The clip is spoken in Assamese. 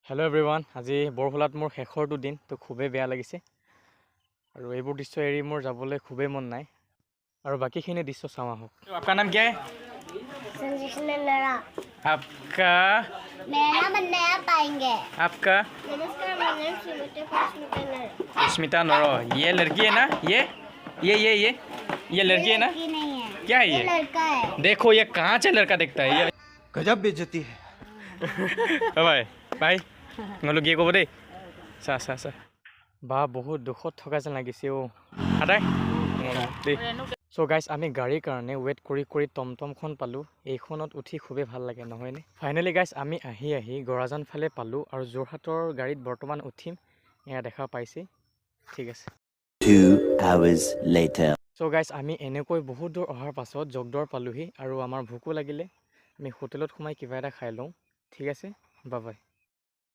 হেল্ল' এভৰিৱান, আজি বৰফলাত মোৰ শেষৰটো দিন তো খুবেই বেয়া লাগিছে আৰু এইবোৰ দৃশ্য এৰি মোৰ যাবলৈ খুবেই মন নাই আৰু বাকীখিনি দৃশ্য চাওঁ আহক। আপোনাৰ নাম কি है? आपका मेरा मन नया पाएंगे आपका नमस्कार मेरा नाम स्मिता नरो। ये लड़की है ना? ये लड़की है ना? लड़की नहीं है क्या है ये ये? लड़का है देखो ये कहाँ से लड़का दिखता है ये। गजब बेइज्जती है। বাই মই কি ক'ব দেই। চা বা বহুত দুখত থকা যেন লাগিছে অ' আদাই দেই। চ' গাইজ, আমি গাড়ীৰ কাৰণে ৱেইট কৰি কৰি টমটমখন পালোঁ। এইখনত উঠি খুবেই ভাল লাগে নহয়নে? ফাইনেলি গাইজ, আমি আহি গৰাজান ফালে পালোঁ আৰু যোৰহাটৰ গাড়ীত বৰ্তমান উঠিম। এয়া দেখা পাইছেই, ঠিক আছে। 2 hours later. চ' গাইজ, আমি এনেকৈ বহুত দূৰ অহাৰ পাছত জগদৰ পালোঁহি আৰু আমাৰ ভোকো লাগিলে। আমি হোটেলত সোমাই কিবা এটা খাই লওঁ, ঠিক আছে। Bye bye.